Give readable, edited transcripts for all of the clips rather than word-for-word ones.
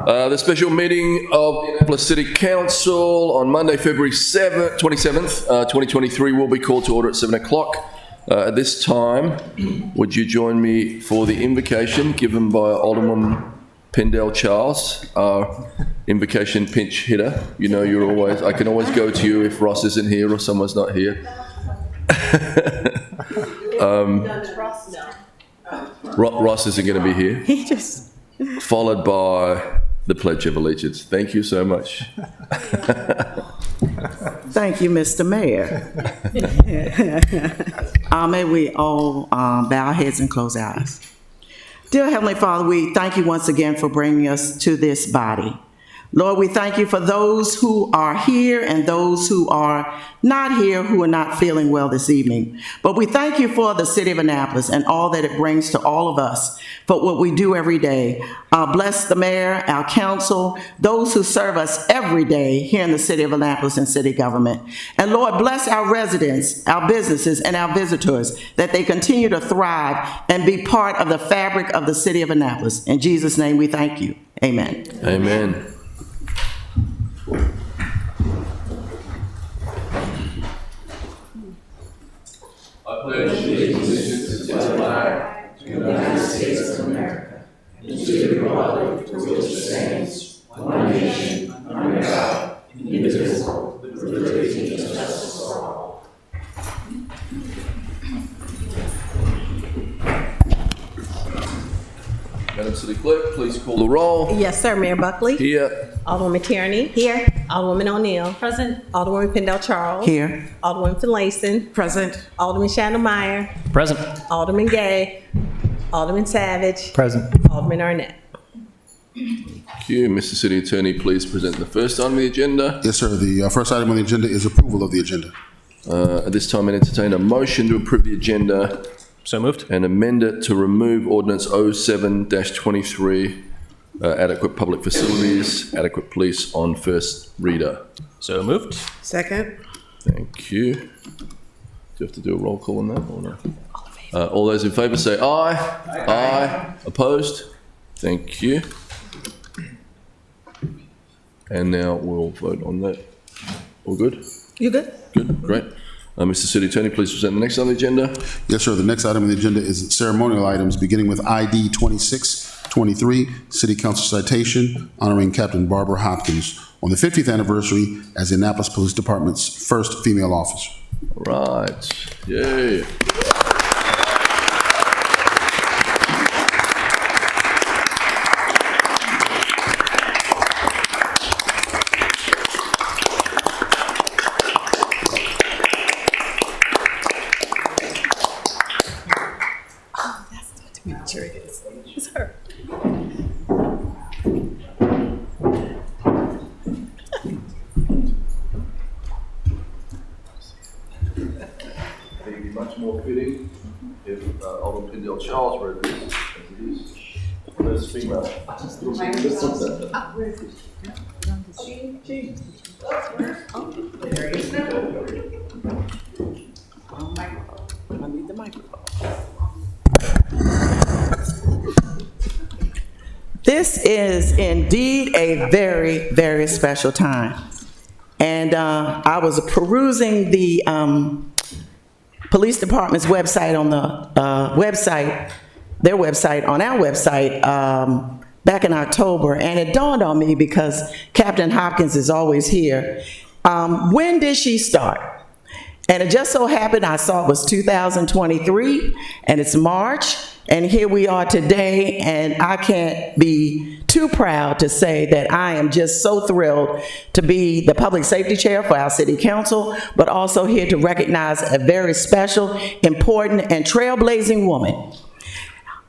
The special meeting of the Annapolis City Council on Monday, February 27th, 2023 will be called to order at 7 o'clock. At this time, would you join me for the invocation given by Alderman Pendell Charles, our invocation pinch hitter? You know, I can always go to you if Ross isn't here or someone's not here. Ross isn't going to be here. He just... Followed by the Pledge of Allegiance. Thank you so much. Thank you, Mr. Mayor. May we all bow our heads and close our eyes. Dear Heavenly Father, we thank you once again for bringing us to this body. Lord, we thank you for those who are here and those who are not here, who are not feeling well this evening. But we thank you for the city of Annapolis and all that it brings to all of us for what we do every day. Bless the mayor, our council, those who serve us every day here in the city of Annapolis and city government. And Lord, bless our residents, our businesses, and our visitors, that they continue to thrive and be part of the fabric of the city of Annapolis. In Jesus' name we thank you. Amen. Amen. I pledge allegiance to the flag of the United States of America and to the republic for which it stands, one nation, under God, indivisible, with liberty and justice for all. Madam City Clerk, please call the roll. Yes, sir. Mayor Buckley. Here. Alderwoman Tierney. Here. Alderwoman O'Neill. Present. Alderwoman Pendell Charles. Here. Alderwoman Finlayson. Present. Alderman Shandell Meyer. Present. Alderman Gay. Alderman Savage. Present. Alderman Arnett. Thank you. Mr. City Attorney, please present the first item on the agenda. Yes, sir. The first item on the agenda is approval of the agenda. At this time, I entertain a motion to approve the agenda So moved. and amend it to remove Ordinance 07-23, adequate public facilities, adequate police on first reader. So moved. Second. Thank you. Do you have to do a roll call on that or no? All those in favour say aye. Aye. Opposed? Thank you. And now we'll vote on that. All good? You good? Good, great. Mr. City Attorney, please present the next on the agenda. Yes, sir. The next item on the agenda is ceremonial items, beginning with ID 2623, City Council citation honoring Captain Barbara Hopkins on the 50th anniversary as the Annapolis Police Department's first female officer. All right. Yay. Sure it is. It's her. I think it'd be much more fitting if Alderman Pendell Charles read this as it is. First female. I need the microphone. This is indeed a very, very special time. And I was perusing the police department's website on the their website on our website back in October, and it dawned on me, because Captain Hopkins is always here. When did she start? And it just so happened I saw it was 2023, and it's March, and here we are today, and I can't be too proud to say that I am just so thrilled to be the Public Safety Chair for our City Council, but also here to recognize a very special, important, and trailblazing woman.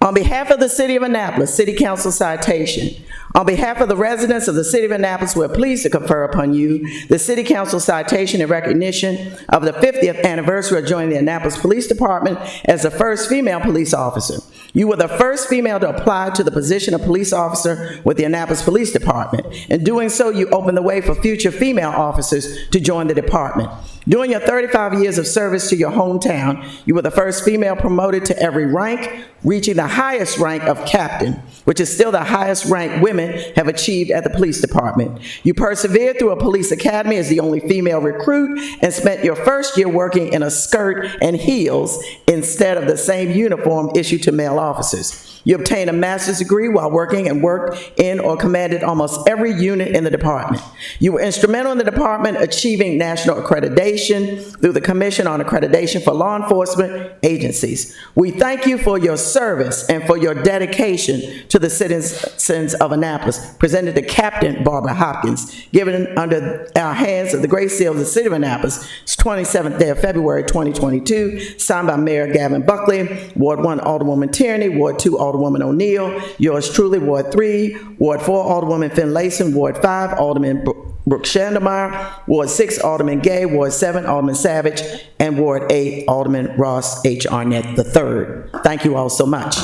On behalf of the City of Annapolis, City Council citation. On behalf of the residents of the City of Annapolis, we're pleased to confer upon you the City Council citation in recognition of the 50th anniversary of joining the Annapolis Police Department as the first female police officer. You were the first female to apply to the position of police officer with the Annapolis Police Department. In doing so, you opened the way for future female officers to join the department. During your 35 years of service to your hometown, you were the first female promoted to every rank, reaching the highest rank of captain, which is still the highest rank women have achieved at the police department. You persevered through a police academy as the only female recruit and spent your first year working in a skirt and heels instead of the same uniform issued to male officers. You obtained a master's degree while working and worked in or commanded almost every unit in the department. You were instrumental in the department achieving national accreditation through the Commission on Accreditation for Law Enforcement Agencies. We thank you for your service and for your dedication to the citizens of Annapolis, presented to Captain Barbara Hopkins, given under our hands of the Great Seal of the City of Annapolis, 27th day of February 2022, signed by Mayor Gavin Buckley, Ward 1 Alderwoman Tierney, Ward 2 Alderwoman O'Neill, yours truly, Ward 3, Ward 4 Alderwoman Finlayson, Ward 5 Alderman Brooke Shandemeyer, Ward 6 Alderman Gay, Ward 7 Alderman Savage, and Ward 8 Alderman Ross H. Arnett III. Thank you all so much.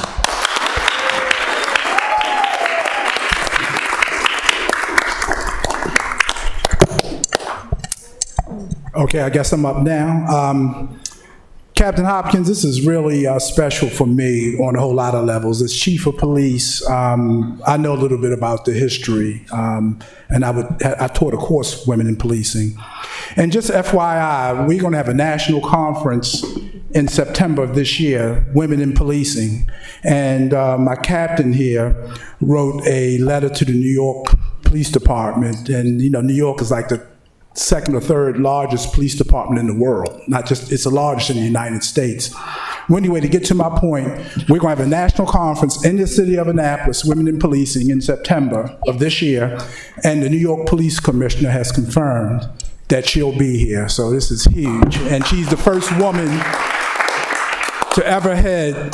Okay, I guess I'm up now. Captain Hopkins, this is really special for me on a whole lot of levels. As Chief of Police, I know a little bit about the history, and I taught a course, Women in Policing. And just FYI, we're going to have a national conference in September of this year, Women in Policing. And my captain here wrote a letter to the New York Police Department, and you know, New York is like the second or third largest police department in the world. Not just, it's the largest in the United States. Well, anyway, to get to my point, we're going to have a national conference in the city of Annapolis, Women in Policing, in September of this year, and the New York Police Commissioner has confirmed that she'll be here, so this is huge. And she's the first woman to ever head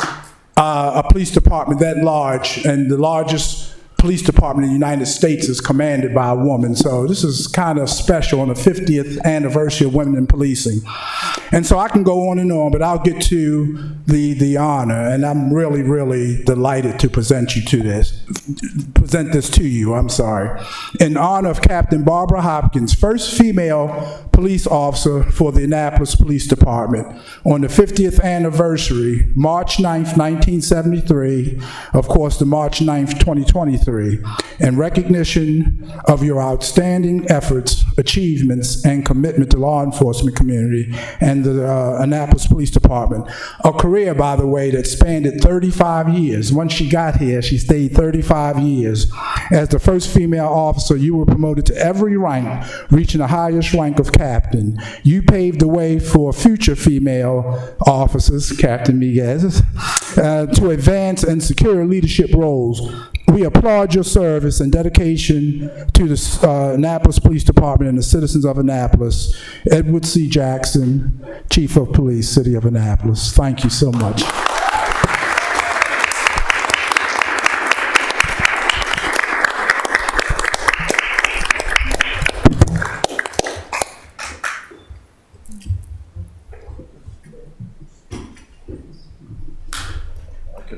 a police department that large, and the largest police department in the United States is commanded by a woman. So this is kind of special on the 50th anniversary of Women in Policing. And so I can go on and on, but I'll get to the honor, and I'm really, really delighted to present this to you, I'm sorry. In honor of Captain Barbara Hopkins, first female police officer for the Annapolis Police Department, on the 50th anniversary, March 9th, 1973, of course, the March 9th, 2023, in recognition of your outstanding efforts, achievements, and commitment to law enforcement community and the Annapolis Police Department. A career, by the way, that spanned 35 years. Once she got here, she stayed 35 years. As the first female officer, you were promoted to every rank, reaching the highest rank of captain. You paved the way for future female officers, Captain Miguez, to advance and secure leadership roles. We applaud your service and dedication to the Annapolis Police Department and the citizens of Annapolis. Edward C. Jackson, Chief of Police, City of Annapolis. Thank you so much.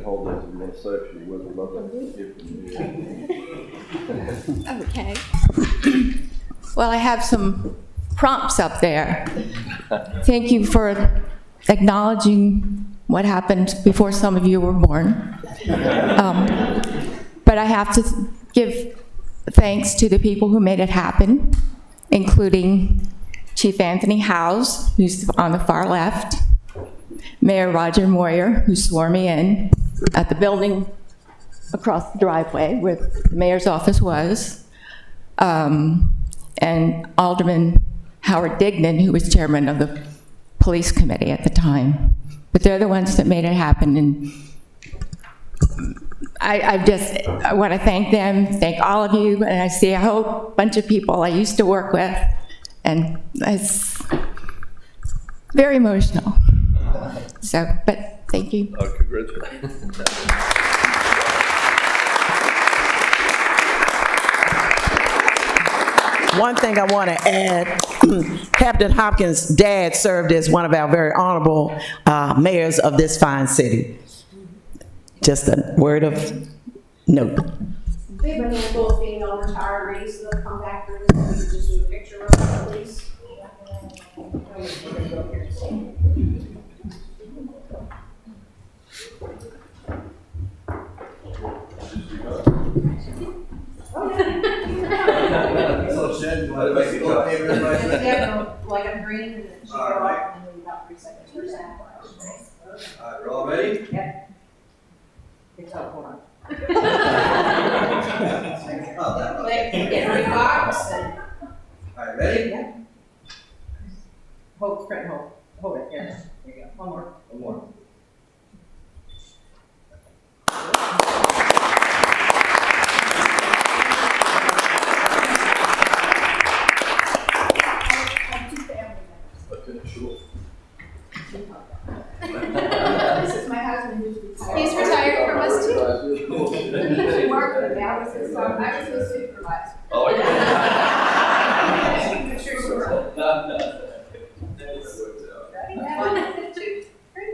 Hold this if you want to say a few words. We'd love to hear from you. Okay. Well, I have some prompts up there. Thank you for acknowledging what happened before some of you were born. But I have to give thanks to the people who made it happen including Chief Anthony Howes, who's on the far left, Mayor Roger Moyer, who swore me in at the building across the driveway where the mayor's office was, and Alderman Howard Dignan, who was chairman of the police committee at the time. But they're the ones that made it happen, and I want to thank them, thank all of you, and I see a whole bunch of people I used to work with, and it's very emotional. So, but thank you. Oh, congratulations. One thing I want to add, Captain Hopkins' dad served as one of our very honorable mayors of this fine city. Just a word of note. We have a handful of female retirees, so they'll come back and we can just do a picture of them, please. Like a green and then she'll go up and then about 3 seconds for that. All right, we're all ready? Yep. It's up for Get rebox and All right, ready? hold, print, hold it, there you go, one more. One more. This is my husband who's retired. He's retired from us too. He worked with me, I was his supervisor. Oh, yeah. Pictures were- Ready? 1, 2, 3.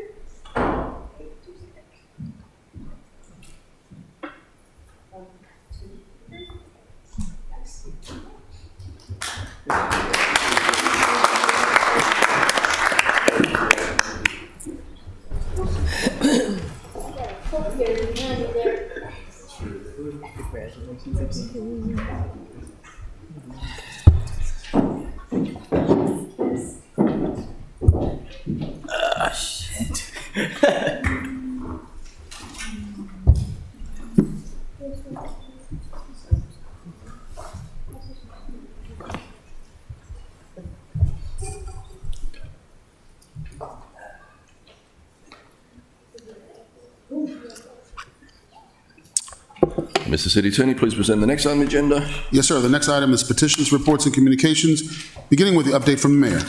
Mr. City Attorney, please present the next item on the agenda. Yes, sir. The next item is petitions, reports, and communications, beginning with the update from the mayor.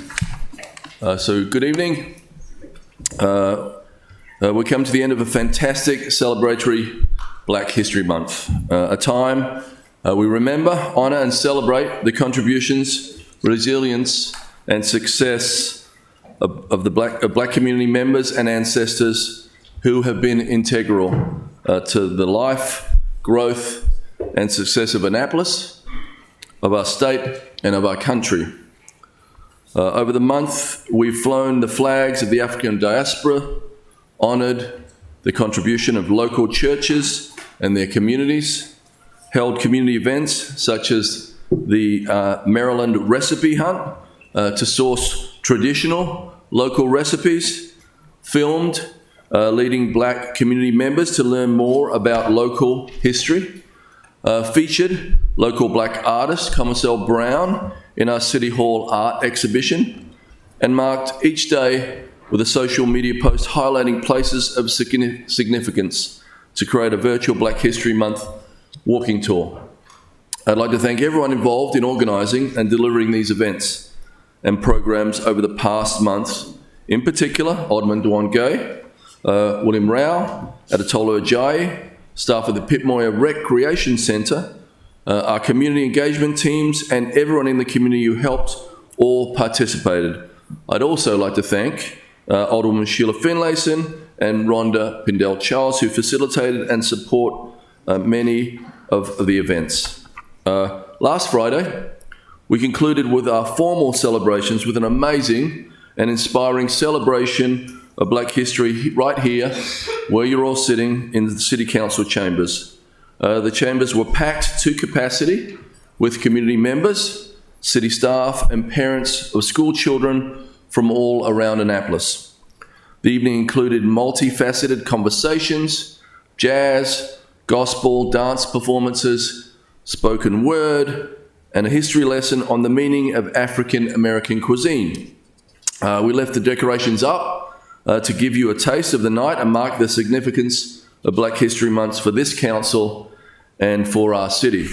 So, good evening. We come to the end of a fantastic celebratory Black History Month, a time we remember, honour and celebrate the contributions, resilience and success of Black community members and ancestors who have been integral to the life, growth and success of Annapolis, of our state and of our country. Over the month, we've flown the flags of the African diaspora, honoured the contribution of local churches and their communities, held community events such as the Maryland Recipe Hunt to source traditional local recipes, filmed leading Black community members to learn more about local history, featured local Black artist Commercel Brown in our City Hall art exhibition, and marked each day with a social media post highlighting places of significance to create a virtual Black History Month walking tour. I'd like to thank everyone involved in organising and delivering these events and programs over the past months, in particular Alderman Dwan Gay, William Rao, Adetola Ajayi, staff of the Pip Moyer Recreation Centre, our community engagement teams and everyone in the community who helped or participated. I'd also like to thank Alderwoman Sheila Finlayson and Rhonda Pindell-Charles who facilitated and support many of the events. Last Friday, we concluded with our formal celebrations with an amazing and inspiring celebration of Black history right here, where you're all sitting in the City Council chambers. The chambers were packed to capacity with community members, city staff, and parents of school children from all around Annapolis. The evening included multifaceted conversations, jazz, gospel, dance performances, spoken word, and a history lesson on the meaning of African American cuisine. We left the decorations up to give you a taste of the night and mark the significance of Black History Month for this council and for our city.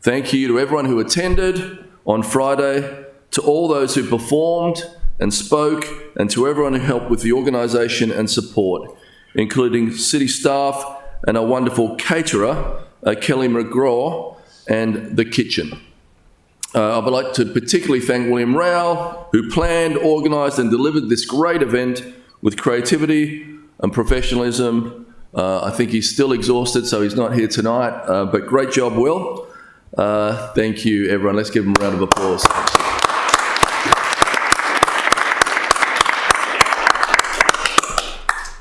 Thank you to everyone who attended on Friday, to all those who performed and spoke, and to everyone who helped with the organisation and support, including city staff and our wonderful caterer, Kelly McGraw, and the kitchen. I would like to particularly thank William Rao, who planned, organised and delivered this great event with creativity and professionalism. I think he's still exhausted, so he's not here tonight, but great job, Will. Thank you, everyone. Let's give him a round of applause.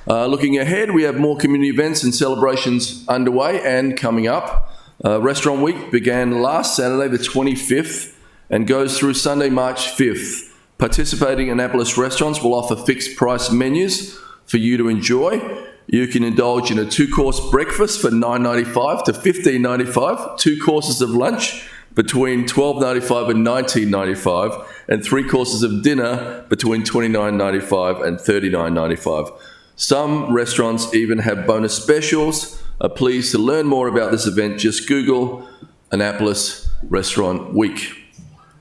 Looking ahead, we have more community events and celebrations underway and coming up. Restaurant Week began last Saturday, the 25th, and goes through Sunday, March 5th. Participating Annapolis restaurants will offer fixed price menus for you to enjoy. You can indulge in a 2-course breakfast for $9.95 to $15.95, 2 courses of lunch between $12.95 and $19.95, and 3 courses of dinner between $29.95 and $39.95. Some restaurants even have bonus specials. Please, to learn more about this event, just Google Annapolis Restaurant Week.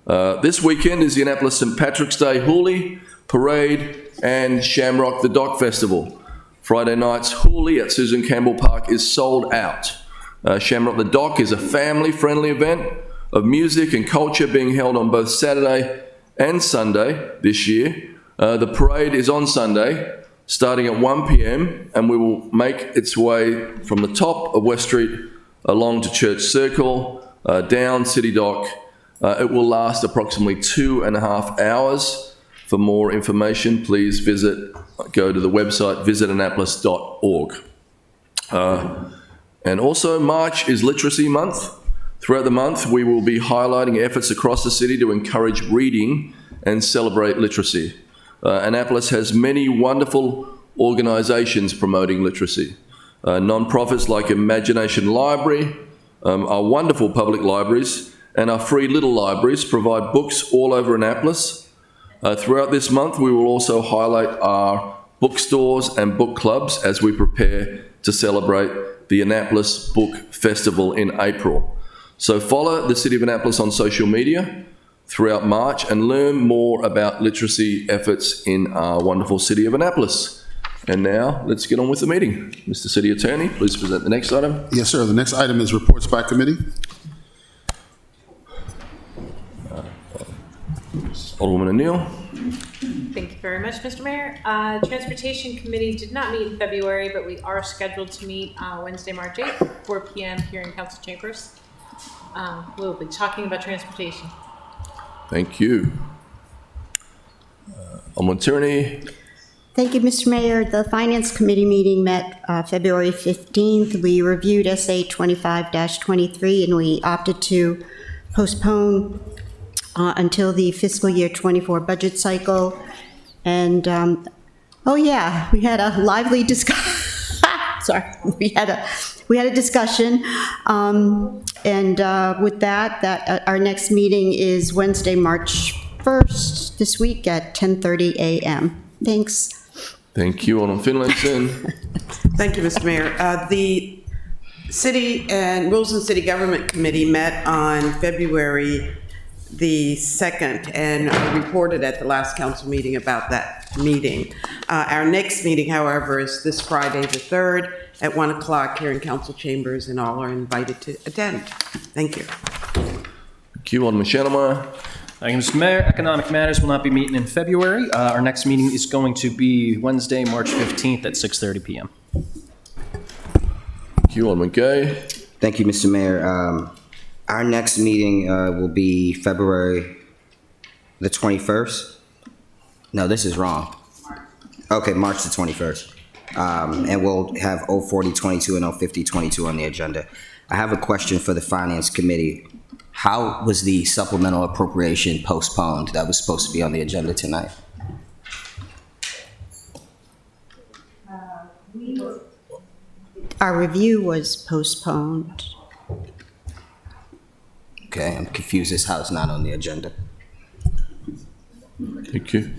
This weekend is the Annapolis St. Patrick's Day Hoolie Parade and Shamrock the Dock Festival. Friday night's Hoolie at Susan Campbell Park is sold out. Shamrock the Dock is a family-friendly event of music and culture being held on both Saturday and Sunday this year. The parade is on Sunday, starting at 1 p.m, and we will make its way from the top of West Street along to Church Circle, down City Dock. It will last approximately 2.5 hours. For more information, please go to the website visitannapolis.org. And also, March is Literacy Month. Throughout the month, we will be highlighting efforts across the city to encourage reading and celebrate literacy. Annapolis has many wonderful organisations promoting literacy. Non-profits like Imagination Library, our wonderful public libraries, and our free little libraries provide books all over Annapolis. Throughout this month, we will also highlight our bookstores and book clubs as we prepare to celebrate the Annapolis Book Festival in April. So follow the City of Annapolis on social media throughout March and learn more about literacy efforts in our wonderful City of Annapolis. And now, let's get on with the meeting. Mr. City Attorney, please present the next item. Yes, sir. The next item is reports by committee. Alderwoman O'Neill. Thank you very much, Mr. Mayor. Transportation Committee did not meet in February, but we are scheduled to meet Wednesday, March 8th, 4 p.m. here in Council Chambers. We'll be talking about transportation. Thank you. Alderwoman Tierney. Thank you, Mr. Mayor. The Finance Committee meeting met February 15th. We reviewed SA 25-23 and we opted to postpone until the fiscal year 24 budget cycle. And, we had a lively discussion. Sorry, we had a discussion. With that, our next meeting is Wednesday, March 1st, this week at 10:30 a.m. Thanks. Thank you, Alderman Finlayson. Thank you, Mr. Mayor. The City and Rules and City Government Committee met on February the 2nd and reported at the last council meeting about that meeting. Our next meeting, however, is this Friday the 3rd at 1 o'clock here in council chambers, and all are invited to attend. Thank you. Thank you, Alderman Schnellmeyer. Thank you, Mr. Mayor. Economic Matters will not be meeting in February. Our next meeting is going to be Wednesday, March 15th at 6:30 p.m. Thank you, Alderman Gay. Thank you, Mr. Mayor. Our next meeting will be February the 21st. No, this is wrong. Okay, March the 21st. And we'll have 04022 and 05022 on the agenda. I have a question for the Finance Committee. How was the supplemental appropriation postponed that was supposed to be on the agenda tonight? Our review was postponed. Okay, I'm confused as how it's not on the agenda. Thank you.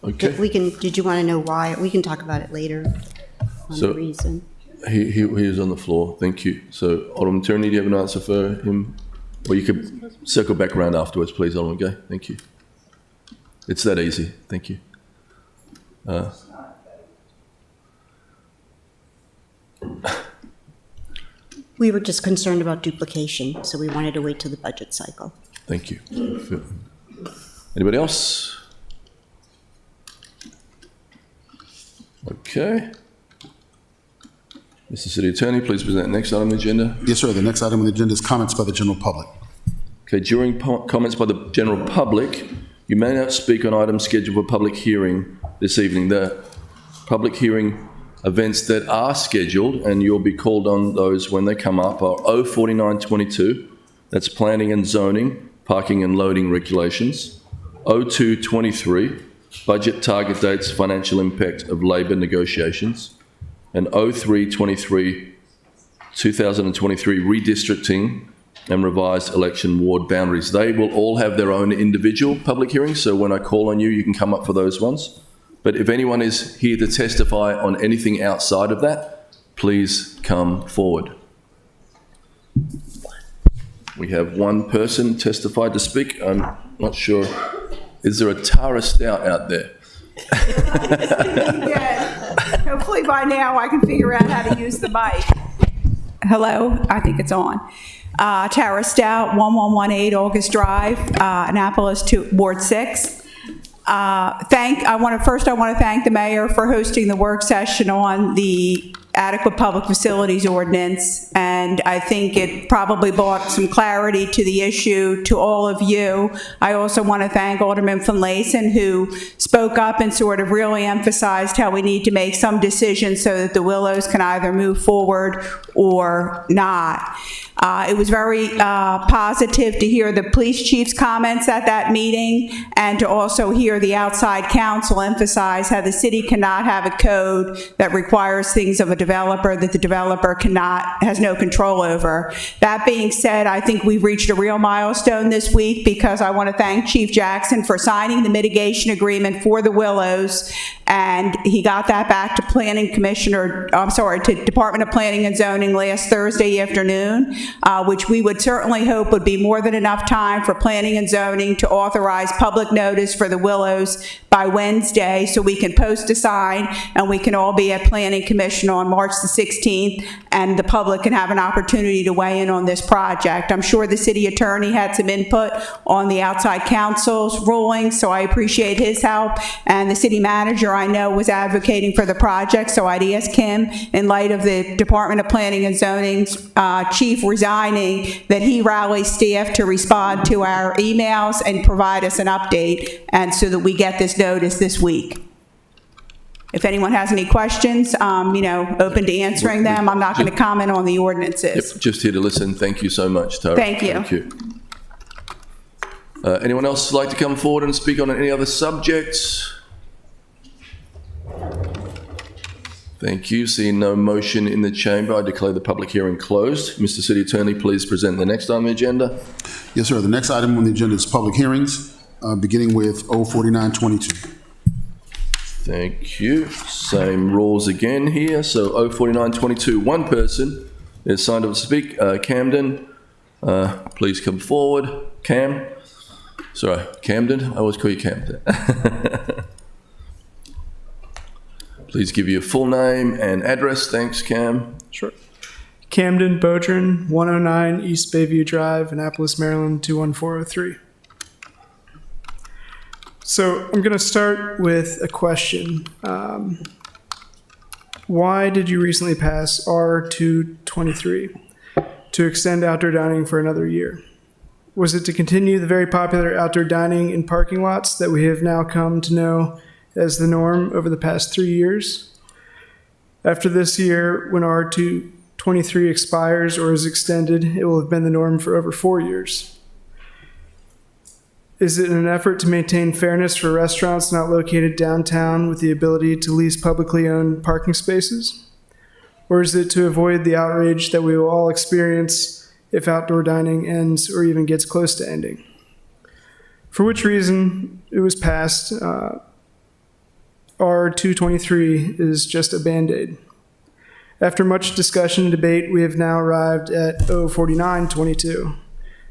Okay. Did you want to know why? We can talk about it later on So- the reason. He is on the floor. Thank you. So, Alderman Tierney, do you have an answer for him? Or you could circle back around afterwards, please, Alderman Gay. Thank you. It's that easy. Thank you. We were just concerned about duplication, so we wanted to wait till the budget cycle. Thank you. Anybody else? Okay. Mr. City Attorney, please present the next item on the agenda. Yes, sir. The next item on the agenda is comments by the general public. Okay, during comments by the general public, you may not speak on items scheduled for public hearing this evening. The public hearing events that are scheduled, and you'll be called on those when they come up, are 04922, that's planning and zoning, parking and loading regulations. 0223, budget target dates, financial impact of labour negotiations. And 0323, 2023, redistricting and revised election ward boundaries. They will all have their own individual public hearings, so when I call on you, you can come up for those ones. But if anyone is here to testify on anything outside of that, please come forward. We have one person testified to speak. I'm not sure. Is there a Tara Stout out there? Hopefully by now I can figure out how to use the mic. Hello, I think it's on. Tara Stout, 1118 August Drive, Annapolis, Ward 6. I want to thank the mayor for hosting the work session on the adequate public facilities ordinance, and I think it probably brought some clarity to the issue to all of you. I also want to thank Alderman Finlayson, who spoke up and sort of really emphasized how we need to make some decisions so that the Willows can either move forward or not. It was very positive to hear the police chief's comments at that meeting, and to also hear the outside counsel emphasize how the city cannot have a code that requires things of a developer that the developer has no control over. That being said, I think we've reached a real milestone this week, because I want to thank Chief Jackson for signing the mitigation agreement for the Willows, and he got that back to to Department of Planning and Zoning last Thursday afternoon, which we would certainly hope would be more than enough time for Planning and Zoning to authorize public notice for the Willows by Wednesday, so we can post a sign and we can all be at Planning Commission on March the 16th, and the public can have an opportunity to weigh in on this project. I'm sure the city attorney had some input on the outside counsel's ruling, so I appreciate his help. And the city manager, I know, was advocating for the project, so I'd ask him, in light of the Department of Planning and Zoning's chief resigning, that he rally staff to respond to our emails and provide us an update, and so that we get this notice this week. If anyone has any questions, open to answering them. I'm not going to comment on the ordinances. Yep, just here to listen. Thank you so much, Tara. Thank you. Thank you. Anyone else like to come forward and speak on any other subjects? Thank you. Seeing no motion in the chamber, I declare the public hearing closed. Mr. City Attorney, please present the next item on the agenda. Yes, sir. The next item on the agenda is public hearings, beginning with 04922. Thank you. Same rules again here. So 04922, one person is signed up to speak. Camden, please come forward. Camden. I always call you Camden. Please give your full name and address. Thanks, Cam. Sure. Camden Beaudrin, 109 East Bayview Drive, Annapolis, Maryland, 21403. So I'm going to start with a question. Why did you recently pass R223 to extend outdoor dining for another year? Was it to continue the very popular outdoor dining in parking lots that we have now come to know as the norm over the past 3 years? After this year, when R223 23 expires or is extended, it will have been the norm for over 4 years. Is it an effort to maintain fairness for restaurants not located downtown with the ability to lease publicly owned parking spaces? Or is it to avoid the outrage that we will all experience if outdoor dining ends or even gets close to ending? For which reason it was passed, R223 is just a Band-Aid. After much discussion and debate, we have now arrived at O4922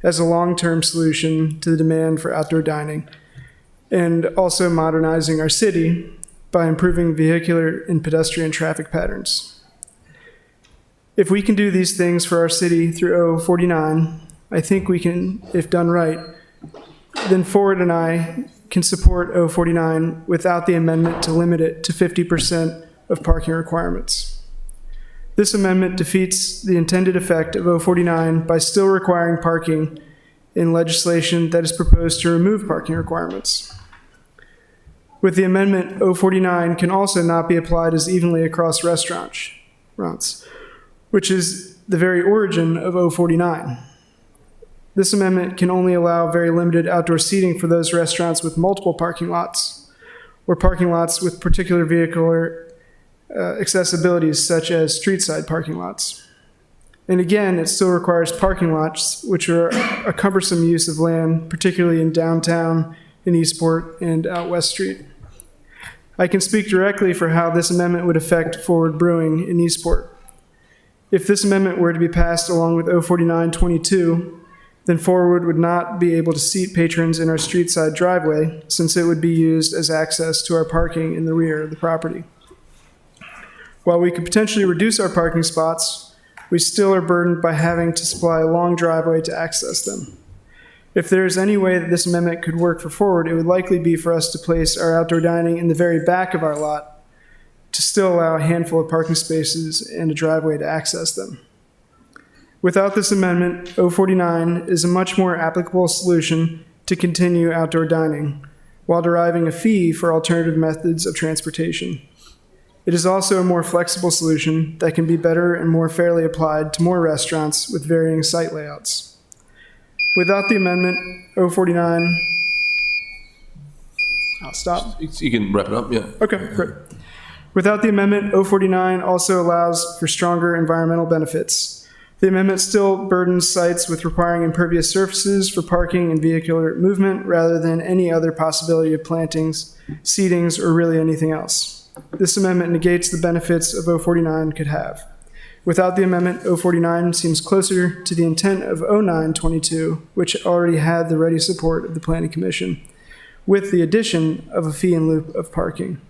as a long-term solution to the demand for outdoor dining, and also modernizing our city by improving vehicular and pedestrian traffic patterns. If we can do these things for our city through O49, I think we can, if done right, then Forward and I can support O49 without the amendment to limit it to 50% of parking requirements. This amendment defeats the intended effect of O49 by still requiring parking in legislation that is proposed to remove parking requirements. With the amendment, O49 can also not be applied as evenly across restaurants, which is the very origin of O49. This amendment can only allow very limited outdoor seating for those restaurants with multiple parking lots, or parking lots with particular vehicular accessibilities such as street side parking lots. And again, it still requires parking lots, which are a cumbersome use of land, particularly in downtown, in Eastport, and out West Street. I can speak directly for how this amendment would affect Forward Brewing in Eastport. If this amendment were to be passed along with O4922, then Forward would not be able to seat patrons in our street side driveway, since it would be used as access to our parking in the rear of the property. While we could potentially reduce our parking spots, we still are burdened by having to supply a long driveway to access them. If there is any way that this amendment could work for Forward, it would likely be for us to place our outdoor dining in the very back of our lot to still allow a handful of parking spaces and a driveway to access them. Without this amendment, O49 is a much more applicable solution to continue outdoor dining, while deriving a fee for alternative methods of transportation. It is also a more flexible solution that can be better and more fairly applied to more restaurants with varying site layouts. Without the amendment, O49, I'll stop. You can wrap it up, yeah. Okay, great. Without the amendment, O49 also allows for stronger environmental benefits. The amendment still burdens sites with requiring impervious surfaces for parking and vehicular movement rather than any other possibility of plantings, seatings, or really anything else. This amendment negates the benefits of O49 could have. Without the amendment, O49 seems closer to the intent of O922, which already had the ready support of the Planning Commission, with the addition of a fee in lieu of parking.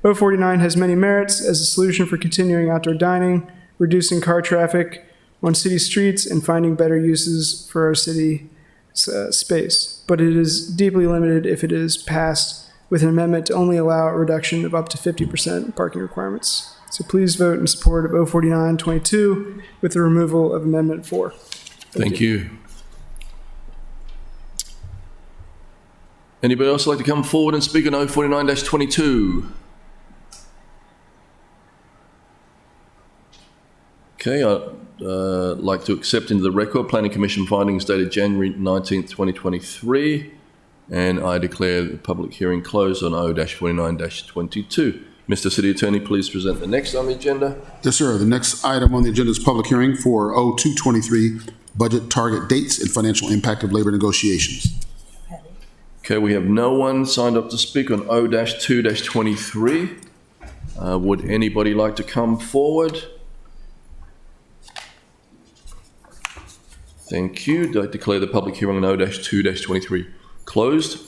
O49 has many merits as a solution for continuing outdoor dining, reducing car traffic on city streets, and finding better uses for our city space. But it is deeply limited if it is passed with an amendment to only allow a reduction of up to 50% parking requirements. So please vote in support of O4922 with the removal of Amendment 4. Thank you. Anybody else like to come forward and speak on O49-22? Okay, I'd like to accept into the record Planning Commission findings dated January 19th, 2023, and I declare the public hearing closed on O-49-22. Mr. City Attorney, please present the next on the agenda. Yes, sir. The next item on the agenda is public hearing for O223, budget target dates and financial impact of labor negotiations. Okay, we have no one signed up to speak on O-2-23. Would anybody like to come forward? Thank you. I declare the public hearing on O-2-23 closed.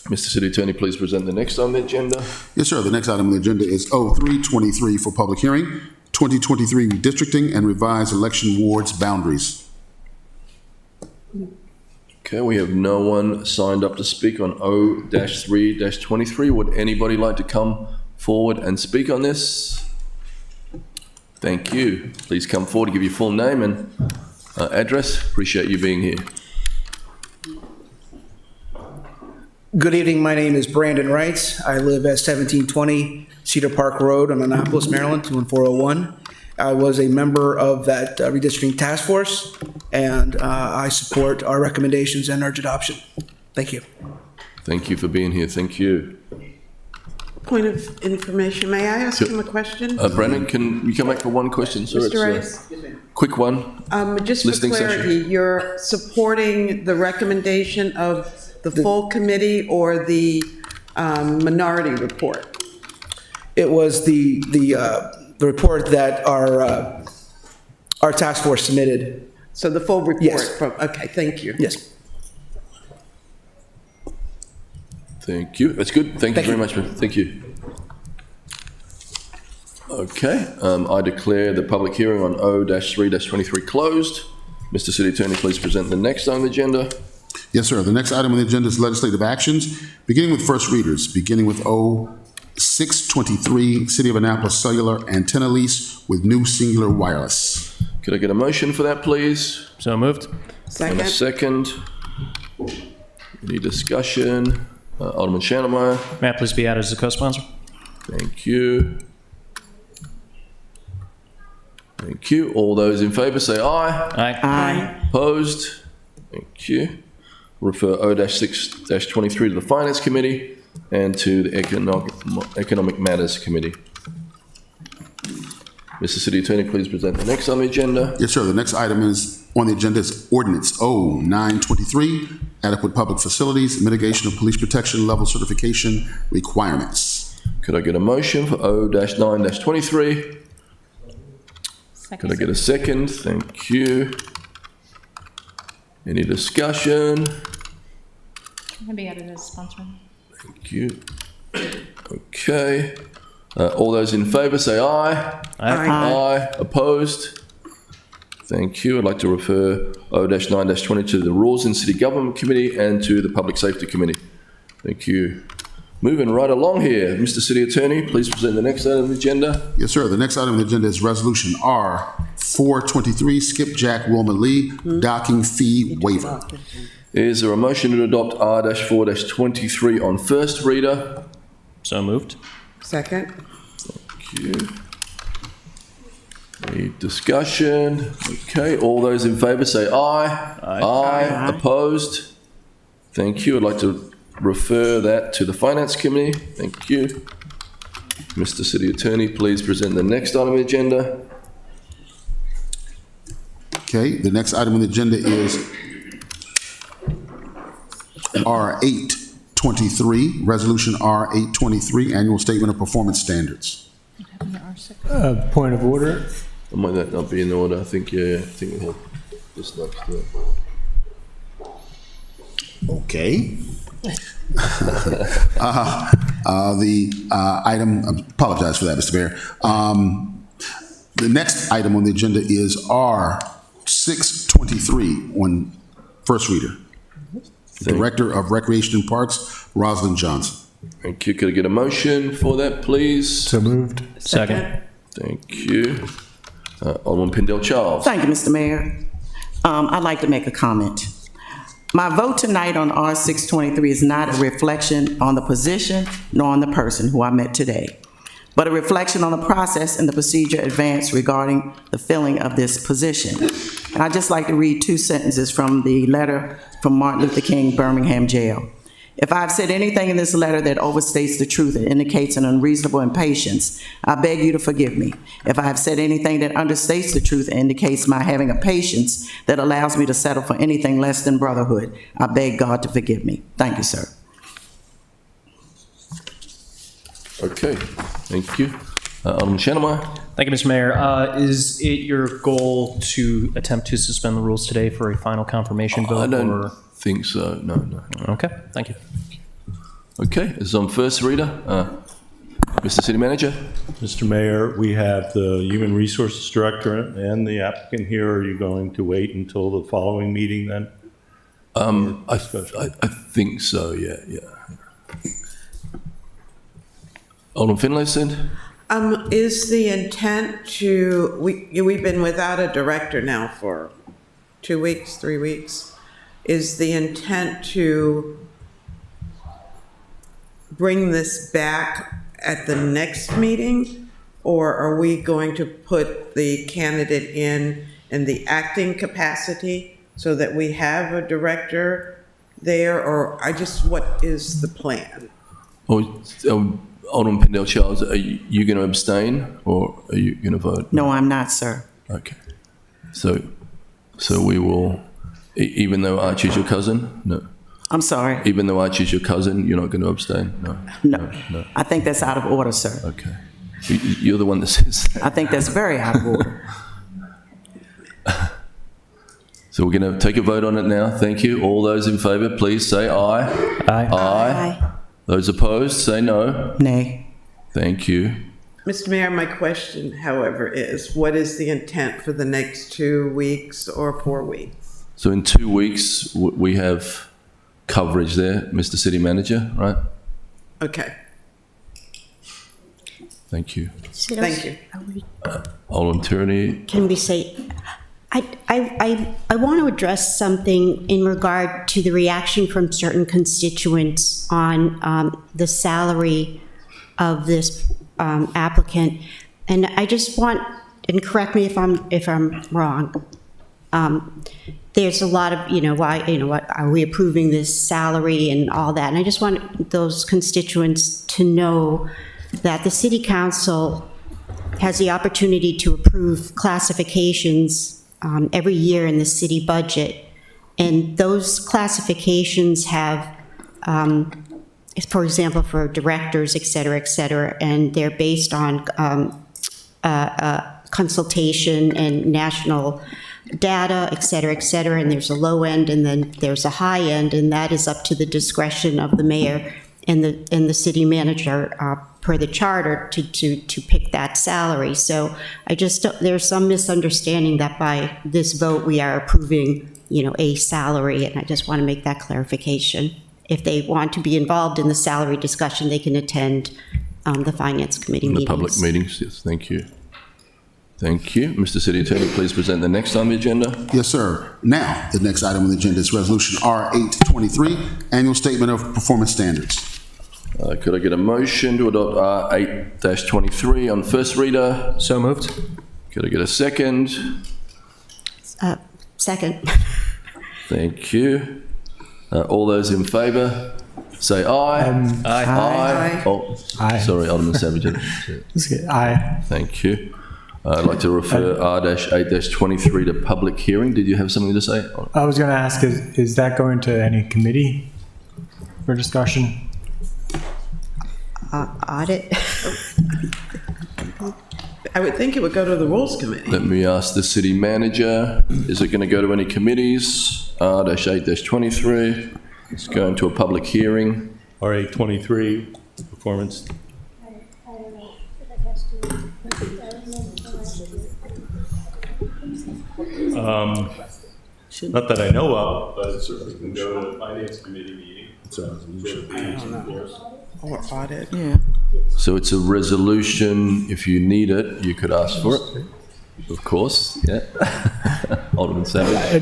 Mr. City Attorney, please present the next on the agenda. Yes, sir. The next item on the agenda is O323 for public hearing, 2023 redistricting and revised election wards boundaries. Okay, we have no one signed up to speak on O-3-23. Would anybody like to come forward and speak on this? Thank you. Please come forward to give your full name and address. Appreciate you being here. Good evening. My name is Brandon Wright. I live at 1720 Cedar Park Road in Annapolis, Maryland, 21401. I was a member of that redistricting task force, and I support our recommendations and urge adoption. Thank you. Thank you for being here. Thank you. Point of information, may I ask him a question? Brandon, can you come back for one question? Sir, Mr. it's Rice? quick one. Just for Listening clarity, session. you're supporting the recommendation of the full committee or the minority report? It was the report that our task force submitted. So the full report? Yes. Okay, thank you. Yes. Thank you. That's good. Thank you very much. Thank you. Okay. I declare the public hearing on O-3-23 closed. Mr. City Attorney, please present the next on the agenda. Yes, sir. The next item on the agenda is legislative actions, beginning with first readers, beginning with O-623, City of Annapolis Cellular Antenna Lease with New Singular Wireless. Could I get a motion for that, please? So moved. And a second. Any discussion? Alderman Schneidermeyer. May I please be added as a co-sponsor? Thank you. Thank you. All those in favour say aye. Aye. Opposed? Thank you. Refer O-6-23 to the Finance Committee and to the Economic Matters Committee. Mr. City Attorney, please present the next on the agenda. Yes, sir. The next item on the agenda is Ordinance O-923, Adequate Public Facilities, Mitigation of Police Protection Level Certification Requirements. Could I get a motion for O-9-23? Could I get a second? Thank you. Any discussion? Can I be added as sponsor? Thank you. Okay. All those in favour say aye. Aye. Aye. Opposed? Thank you. I'd like to refer O-9-20 to the Rules and City Government Committee and to the Public Safety Committee. Thank you. Moving right along here, Mr. City Attorney, please present the next item on the agenda. Yes, sir. The next item on the agenda is Resolution R-423, Skipjack Wilma Lee, Docking Fee Waiver. Is there a motion to adopt R-4-23 on first reader? So moved. Second. Thank you. Any discussion? Okay, all those in favour say aye. Aye. Opposed? Thank you. I'd like to refer that to the Finance Committee. Thank you. Mr. City Attorney, please present the next item on the agenda. Okay, the next item on the agenda is R-823, Resolution R-823, Annual Statement of Performance Standards. Point of order. Might that not be in order? I think, yeah, I think we'll have this next to it. Okay. Item, I apologize for that, Mr. Mayor. The next item on the agenda is R-623 on first reader. Director of Recreation and Parks, Rosalind Johnson. Thank you. Could I get a motion for that, please? So moved. Second. Thank you. Alderman Pendle Charles. Thank you, Mr. Mayor. I'd like to make a comment. My vote tonight on R-623 is not a reflection on the position nor on the person who I met today, but a reflection on the process and the procedure advanced regarding the filling of this position. And I'd just like to read two sentences from the letter from Martin Luther King, Birmingham Jail. If I've said anything in this letter that overstates the truth and indicates an unreasonable impatience, I beg you to forgive me. If I have said anything that understates the truth and indicates my having a patience that allows me to settle for anything less than brotherhood, I beg God to forgive me. Thank you, sir. Okay, thank you. Alderman Schneidermeyer. Thank you, Mr. Mayor. Is it your goal to attempt to suspend the rules today for a final confirmation vote? I don't think so. No. Okay, thank you. Okay, it's on first reader. Mr. City Manager. Mr. Mayor, we have the Human Resources Director and the applicant here. Are you going to wait until the following meeting then? I think so, yeah. Alderman Finlayson. Is the intent to, we've been without a director now for 2 weeks, 3 weeks. Is the intent to bring this back at the next meeting? Or are we going to put the candidate in the acting capacity so that we have a director there? Or what is the plan? Alderman Pendle Charles, are you going to abstain or are you going to vote? No, I'm not, sir. Okay. So we will, even though Archie's your cousin? No. I'm sorry. Even though Archie's your cousin, you're not going to abstain? No. No. I think that's out of order, sir. Okay. You're the one that says that. I think that's very out of order. So we're going to take a vote on it now. Thank you. All those in favour, please say aye. Aye. Aye. Those opposed, say no. Nay. Thank you. Mr. Mayor, my question, however, is what is the intent for the next 2 weeks or 4 weeks? So in 2 weeks, we have coverage there, Mr. City Manager, right? Okay. Thank you. Thank you. Alderman Tierney. Can we say, I want to address something in regard to the reaction from certain constituents on the salary of this applicant. And I just want, and correct me if I'm wrong, there's a lot of, what, are we approving this salary and all that? And I just want those constituents to know that the City Council has the opportunity to approve classifications every year in the city budget. And those classifications have, for example, for directors, et cetera, and they're based on consultation and national data, et cetera, and there's a low end and then there's a high end, and that is up to the discretion of the mayor and the city manager per the charter to pick that salary. So there's some misunderstanding that by this vote we are approving, a salary, and I just want to make that clarification. If they want to be involved in the salary discussion, they can attend the Finance Committee meetings. The public meetings, yes, thank you. Thank you. Mr. City Attorney, please present the next on the agenda. Yes, sir. Now, the next item on the agenda is Resolution R823, Annual Statement of Performance Standards. Could I get a motion to adopt R8-23 on first reader? So moved. Could I get a second? Second. Thank you. All those in favour, say aye. Aye. Aye. Oh, Aye. sorry, Alderman Savage. Aye. Thank you. I'd like to refer R-8-23 to public hearing. Did you have something to say? I was going to ask, is that going to any committee for discussion? Audit. I would think it would go to the Rules Committee. Let me ask the city manager, is it going to go to any committees? R-8-23, it's going to a public hearing. R8-23, performance. Not that I know of, but it certainly can go to the Finance Committee meeting. Or audit. Yeah. So it's a resolution. If you need it, you could ask for it. Of course, yeah. Alderman Savage. I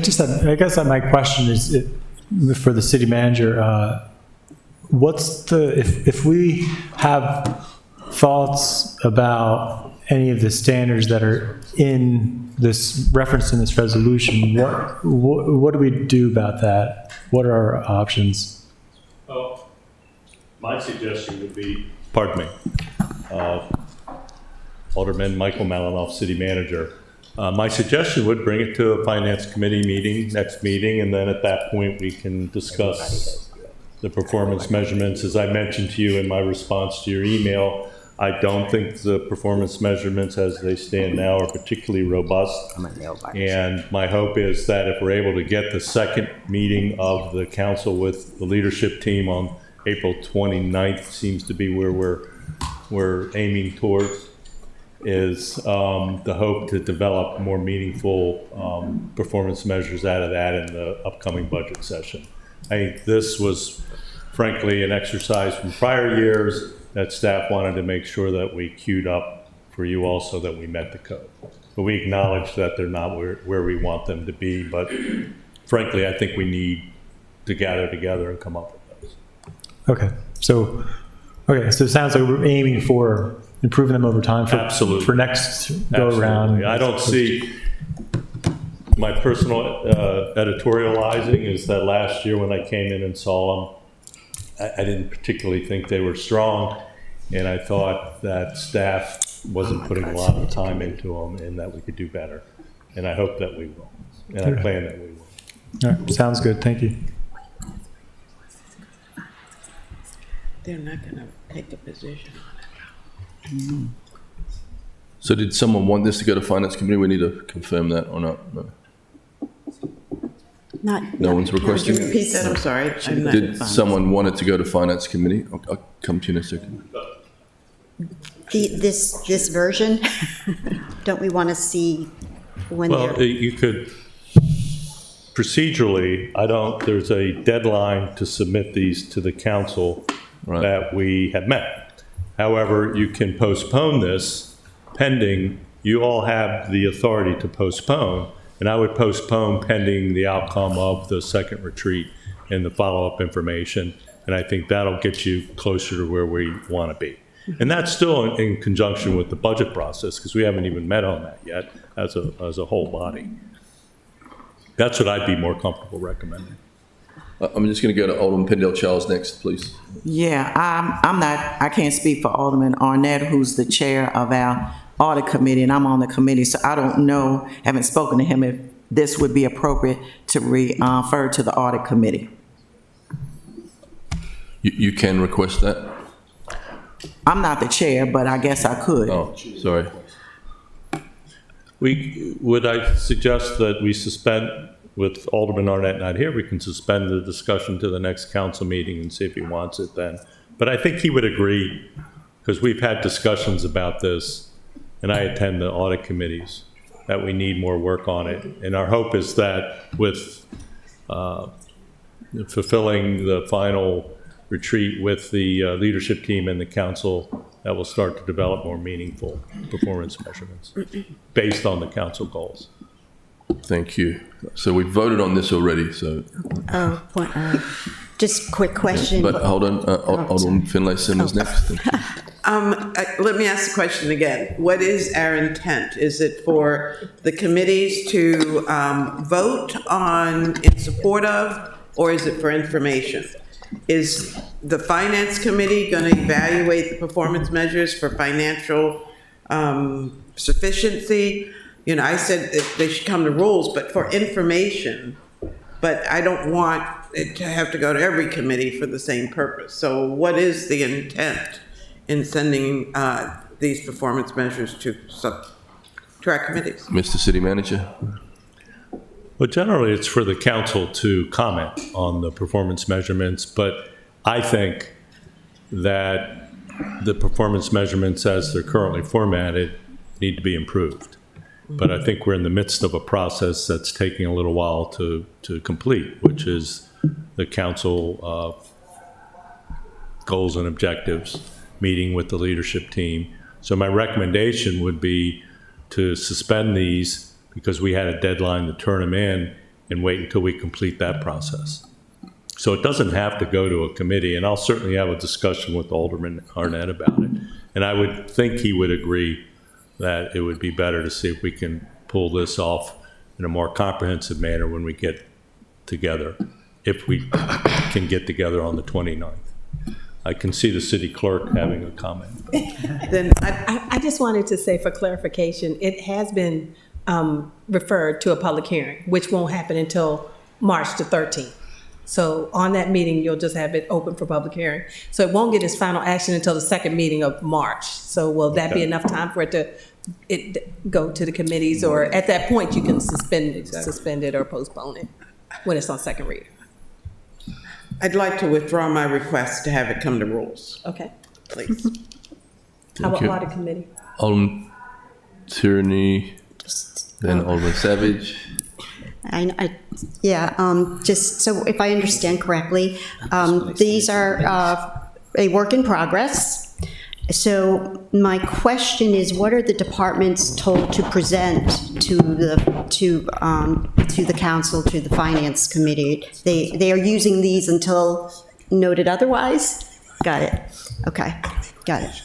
guess that my question is for the city manager. If we have thoughts about any of the standards that are in this referenced in this resolution, what do we do about that? What are our options? Oh, my suggestion would be, pardon me, Alderman Michael Malinoff, City Manager. My suggestion would bring it to a Finance Committee meeting, next meeting, and then at that point we can discuss the performance measurements. As I mentioned to you in my response to your email, I don't think the performance measurements as they stand now are particularly robust. And my hope is that if we're able to get the second meeting of the council with the leadership team on April 29th, seems to be where we're aiming towards, is the hope to develop more meaningful performance measures out of that in the upcoming budget session. I think this was frankly an exercise from prior years that staff wanted to make sure that we queued up for you also, that we met the code. But we acknowledge that they're not where we want them to be, but frankly, I think we need to gather together and come up with those. Okay, so it sounds like we're aiming for improving them over time Absolutely. for next go around. Absolutely. I don't see, my personal editorializing is that last year when I came in and saw them, I didn't particularly think they were strong, and I thought that staff wasn't putting a lot of time into them and that we could do better. And I hope that we will, and I plan that we will. All right, sounds good. Thank you. They're not going to take a position on it. So did someone want this to go to Finance Committee? We need to confirm that or not? No. No one's requesting Could you repeat it? that? I'm sorry. I'm not- Did someone want it to go to Finance Committee? I'll come to you in a second. This version, don't we want to see when Well, they're, you could, procedurally, there's a deadline to submit these to the council that we have met. However, you can postpone this pending, you all have the authority to postpone, and I would postpone pending the outcome of the second retreat and the follow-up information, and I think that'll get you closer to where we want to be. And that's still in conjunction with the budget process, because we haven't even met on that yet as a whole body. That's what I'd be more comfortable recommending. I'm just going to go to Alderman Pendell Charles next, please. Yeah, I can't speak for Alderman Arnett, who's the chair of our audit committee, and I'm on the committee, so I don't know, haven't spoken to him, if this would be appropriate to refer to the audit committee. You can request that? I'm not the chair, but I guess I could. Oh, sorry. Would I suggest that we suspend, with Alderman Arnett not here, we can suspend the discussion to the next council meeting and see if he wants it then. But I think he would agree, because we've had discussions about this, and I attend the audit committees, that we need more work on it. And our hope is that with fulfilling the final retreat with the leadership team and the council, that will start to develop more meaningful performance measurements based on the council goals. Thank you. So we voted on this already, so. just quick question. But hold on, Alderman Finlayson is next. Thank you. Let me ask the question again. What is our intent? Is it for the committees to vote on in support of, or is it for information? Is the Finance Committee going to evaluate the performance measures for financial sufficiency? You know, I said that they should come to rules, but for information. But I don't want it to have to go to every committee for the same purpose. So what is the intent in sending these performance measures to our committees? Mr. City Manager. Well, generally, it's for the council to comment on the performance measurements, but I think that the performance measurements as they're currently formatted need to be improved. But I think we're in the midst of a process that's taking a little while to complete, which is the council goals and objectives, meeting with the leadership team. So my recommendation would be to suspend these because we had a deadline to turn them in and wait until we complete that process. So it doesn't have to go to a committee, and I'll certainly have a discussion with Alderman Arnett about it. And I would think he would agree that it would be better to see if we can pull this off in a more comprehensive manner when we get together, if we can get together on the 29th. I can see the city clerk having a comment. Then I just wanted to say for clarification, it has been referred to a public hearing, which won't happen until March the 13th. So on that meeting, you'll just have it open for public hearing. So it won't get its final action until the second meeting of March. So will that be enough time for it to go to the committees, or at that point you can suspend it or postpone it when it's on second reading? I'd like to withdraw my request to have it come to rules. Okay. Please. How about you. audit committee? Alderman Tierney, then Alderman Savage. Just so if I understand correctly, these are a work in progress. So my question is, what are the departments told to present to the council, to the finance committee? They are using these until noted otherwise? Got it. Okay, got it.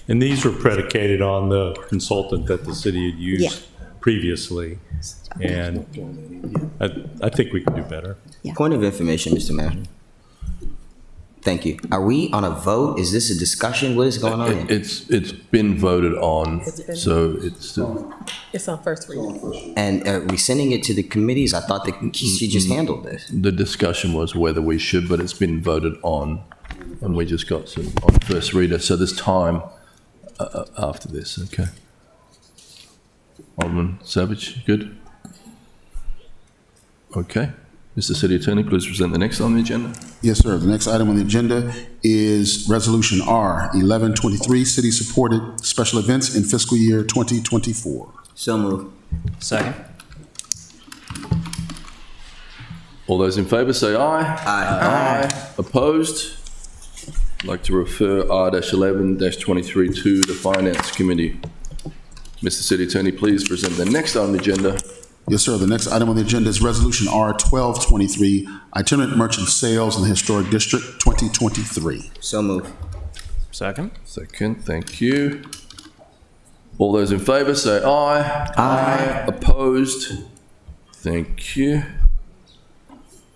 And these were predicated on the consultant that the city had Yeah. used previously. And I think we can do better. Point of information, Mr. Mayor. Thank you. Are we on a vote? Is this a discussion? What is going on here? It's been voted on, so it's, It's on first reading. And are we sending it to the committees? I thought that she just handled this. the discussion was whether we should, but it's been voted on, and we just got some on first reader, so there's time after this, okay? Alderman Savage, good? Okay. Mr. City Attorney, please present the next on the agenda. Yes, sir. The next item on the agenda is Resolution R 1123, city-supported special events in fiscal year 2024. So moved. Second. All those in favour say aye. Aye. Aye. Opposed? I'd like to refer R-11-23 to the Finance Committee. Mr. City Attorney, please present the next on the agenda. Yes, sir. The next item on the agenda is Resolution R 1223, itinerant merchant sales in the Historic District 2023. So moved. Second. Second, thank you. All those in favour say aye. Aye. Opposed? Thank you.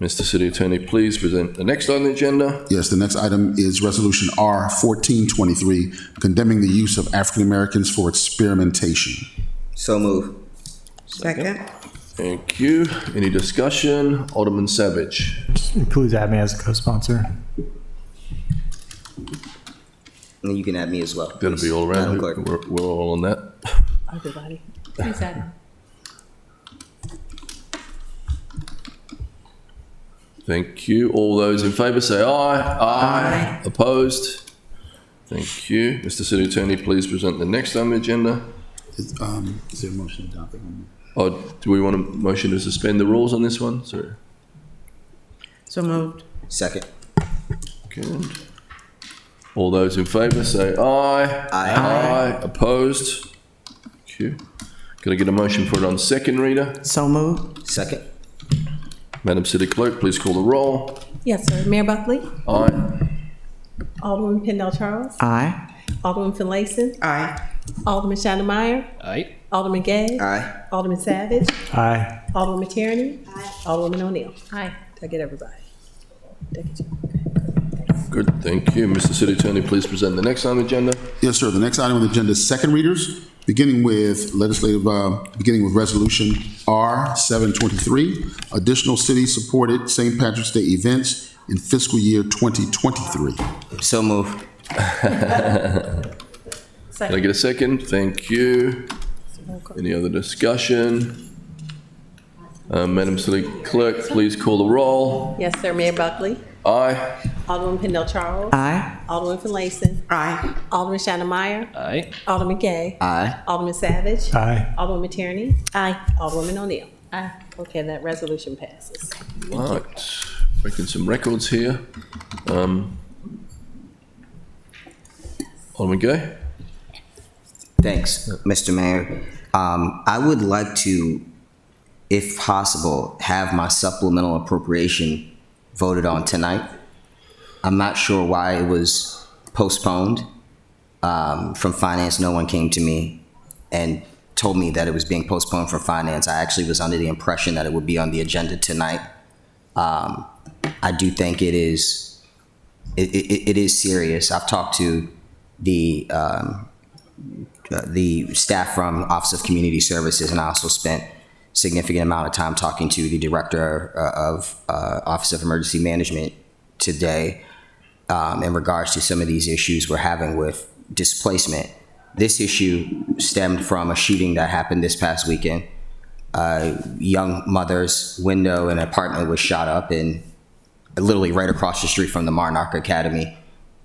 Mr. City Attorney, please present the next on the agenda. Yes, the next item is Resolution R 1423, condemning the use of African Americans for experimentation. So moved. Second. Thank you. Any discussion? Alderman Savage. Please add me as a co-sponsor. And you can add me as well. That'll be all around. Madam Clerk. We're all on that. Everybody. Please add. Thank you. All those in favour say aye. Aye. Opposed? Thank you. Mr. City Attorney, please present the next on the agenda. Is there a motion to adopt it? Or do we want a motion to suspend the rules on this one? Sorry. So moved. Second. Good. All those in favour say aye. Aye. Opposed? Thank you. Can I get a motion for it on second reader? So moved. Second. Madam City Clerk, please call the roll. Yes, sir. Mayor Buckley? Aye. Alderman Pendle Charles? Aye. Alderman Finlayson? Aye. Alderman Shannon Meyer? Aye. Alderman Gay? Aye. Alderman Savage? Aye. Alderman Tierney? Alderwoman O'Neill? Aye. Did I get everybody? Did I get you? Good, thank you. Mr. City Attorney, please present the next on the agenda. Yes, sir. The next item on the agenda is second readers, beginning with Resolution R 723, additional city-supported St. Patrick's Day events in fiscal year 2023. So moved. Can I get a second? Thank you. Any other discussion? Madam City Clerk, please call the roll. Yes, sir. Mayor Buckley? Aye. Alderman Pendle Charles? Aye. Alderman Finlayson? Aye. Alderman Shannon Meyer? Aye. Alderman Gay? Aye. Alderman Savage? Aye. Alderwoman Tierney? Aye. Alderwoman O'Neill? Aye. Okay, that resolution passes. Right, breaking some records here. Alderman Gay? Thanks, Mr. Mayor. I would like to, if possible, have my supplemental appropriation voted on tonight. I'm not sure why it was postponed. From Finance, no one came to me and told me that it was being postponed from Finance. I actually was under the impression that it would be on the agenda tonight. I do think it is serious. I've talked to the staff from Office of Community Services, and I also spent significant amount of time talking to the director of Office of Emergency Management today in regards to some of these issues we're having with displacement. This issue stemmed from a shooting that happened this past weekend. A young mother's window in an apartment was shot up in literally right across the street from the Monarch Academy,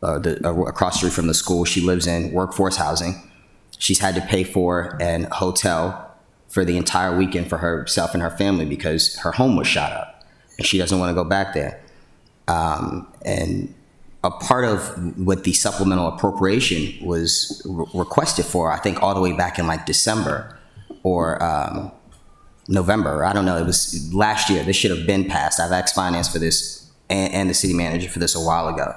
across the street from the school she lives in, workforce housing. She's had to pay for an hotel for the entire weekend for herself and her family because her home was shot up and she doesn't want to go back there. And a part of what the supplemental appropriation was requested for, I think all the way back in like December or November, I don't know, it was last year. This should have been passed. I've asked Finance for this and the city manager for this a while ago.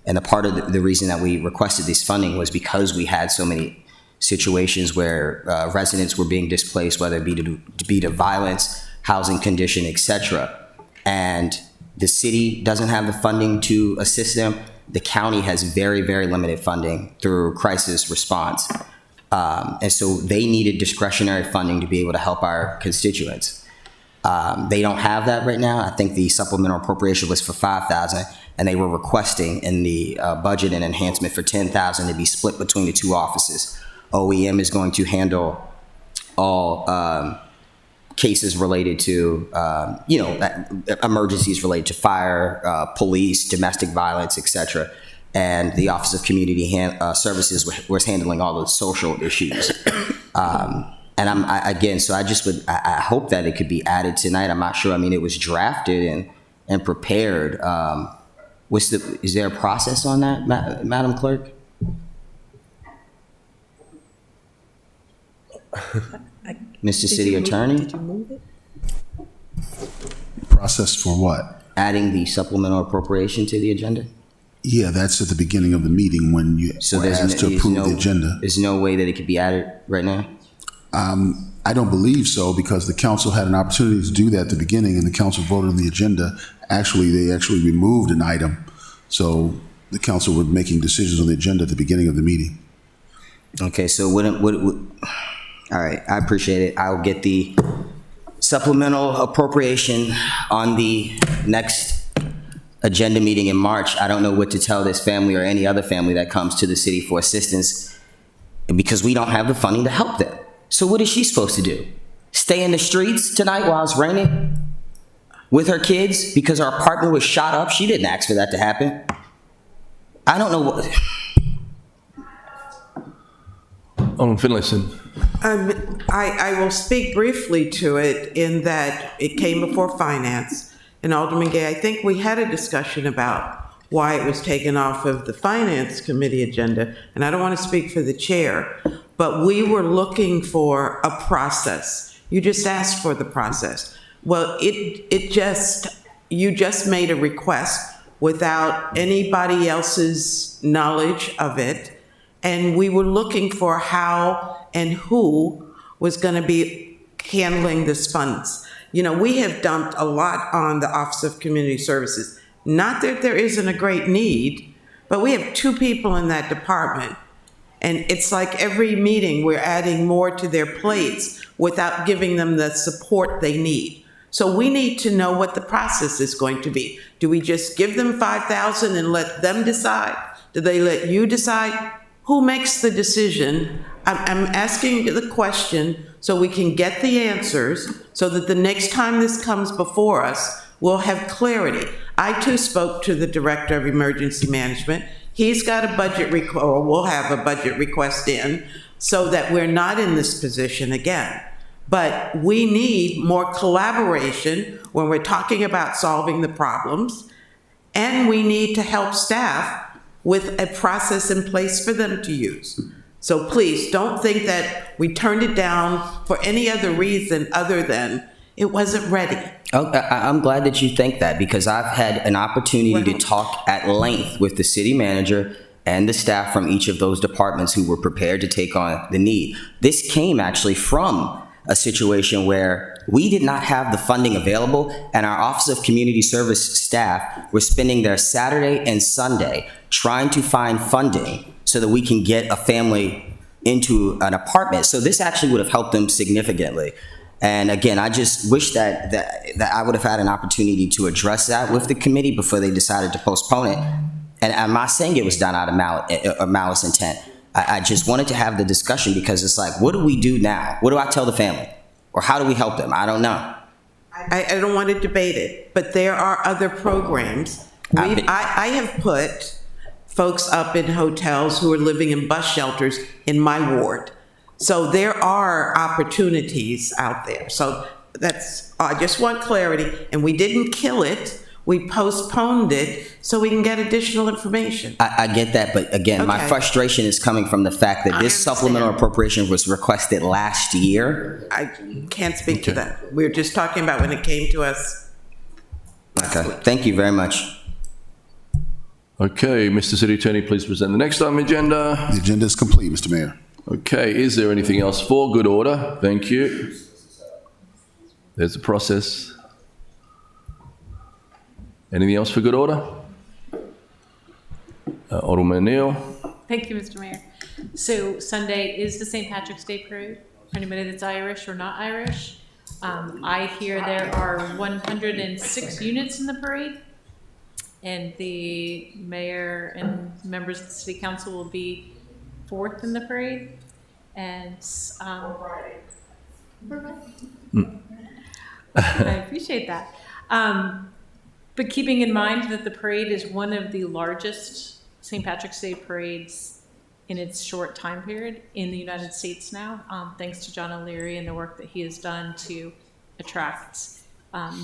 And a part of the reason that we requested this funding was because we had so many situations where residents were being displaced, whether it be due to violence, housing condition, etc. And the city doesn't have the funding to assist them. The county has very, very limited funding through crisis response. And so they needed discretionary funding to be able to help our constituents. They don't have that right now. I think the supplemental appropriation was for $5,000, and they were requesting in the budget an enhancement for $10,000 to be split between the two offices. OEM is going to handle all cases related to, emergencies related to fire, police, domestic violence, etc. And the Office of Community Services was handling all the social issues. And I hope that it could be added tonight. I'm not sure. I mean, it was drafted and prepared. Is there a process on that, Madam Clerk? Mr. City Attorney? Did you move it? Process for what? Adding the supplemental appropriation to the agenda? Yeah, that's at the beginning of the meeting when you were asked to approve the agenda. There's no way that it could be added right now? I don't believe so, because the council had an opportunity to do that at the beginning, and the council voted on the agenda. They actually removed an item. So the council were making decisions on the agenda at the beginning of the meeting. Okay, so all right, I appreciate it. I'll get the supplemental appropriation on the next agenda meeting in March. I don't know what to tell this family or any other family that comes to the city for assistance, because we don't have the funding to help them. So what is she supposed to do? Stay in the streets tonight while it's raining with her kids because her apartment was shot up? She didn't ask for that to happen. I don't know what... Alderman Finlayson. I will speak briefly to it in that it came before Finance. And Alderman Gay, I think we had a discussion about why it was taken off of the Finance Committee agenda. And I don't want to speak for the chair, but we were looking for a process. You just asked for the process. Well, you just made a request without anybody else's knowledge of it. And we were looking for how and who was going to be handling this funds. You know, we have dumped a lot on the Office of Community Services. Not that there isn't a great need, but we have 2 people in that department. And it's like every meeting we're adding more to their plates without giving them the support they need. So we need to know what the process is going to be. Do we just give them $5,000 and let them decide? Do they let you decide? Who makes the decision? I'm asking the question so we can get the answers so that the next time this comes before us, we'll have clarity. I too spoke to the Director of Emergency Management. He's got a budget or we'll have a budget request in so that we're not in this position again. But we need more collaboration when we're talking about solving the problems, and we need to help staff with a process in place for them to use. So please don't think that we turned it down for any other reason other than it wasn't ready. Oh, I'm glad that you think that, because I've had an opportunity to talk at length with the city manager and the staff from each of those departments who were prepared to take on the need. This came actually from a situation where we did not have the funding available, and our Office of Community Service staff were spending their Saturday and Sunday trying to find funding so that we can get a family into an apartment. So this actually would have helped them significantly. And again, I just wish that I would have had an opportunity to address that with the committee before they decided to postpone it. And I'm not saying it was done out of malice intent. I just wanted to have the discussion, because it's like, what do we do now? What do I tell the family? Or how do we help them? I don't know. I don't want to debate it, but there are other programs. I have put folks up in hotels who are living in bus shelters in my ward. So there are opportunities out there. So I just want clarity, and we didn't kill it. We postponed it so we can get additional information. I get that, but again, my frustration is coming from the fact that this supplemental appropriation was requested last year. I can't speak to that. We were just talking about when it came to us. Okay, thank you very much. Okay, Mr. City Attorney, please present the next item agenda. The agenda is complete, Mr. Mayor. Okay, is there anything else for good order? Thank you. There's the process. Anything else for good order? Alderman Neal. Thank you, Mr. Mayor. So Sunday is the St. Patrick's Day Parade, for anybody that's Irish or not Irish. I hear there are 106 units in the parade, and the mayor and members of the city council will be fourth in the parade. And I appreciate that. But keeping in mind that the parade is one of the largest St. Patrick's Day parades in its short time period in the United States now, thanks to John O'Leary and the work that he has done to attract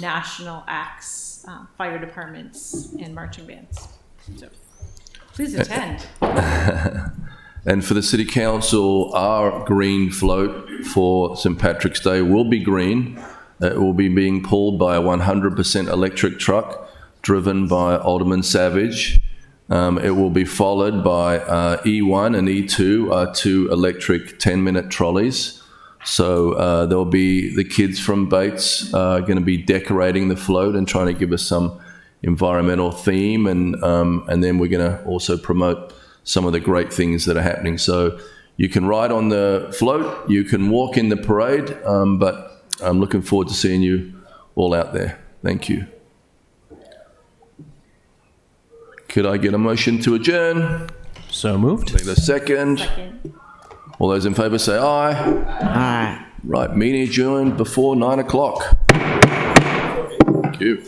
national acts, fire departments, and marching bands. So please attend. And for the City Council, our green float for St. Patrick's Day will be green. It will be being pulled by a 100% electric truck driven by Alderman Savage. It will be followed by E1 and E2, two electric 10-minute trolleys. So there'll be the kids from Bates going to be decorating the float and trying to give us some environmental theme, and then we're going to also promote some of the great things that are happening. So you can ride on the float, you can walk in the parade, but I'm looking forward to seeing you all out there. Thank you. Could I get a motion to adjourn? So moved. Need a second. All those in favour say aye. Aye. Right, meeting adjourned before 9 o'clock. Thank you.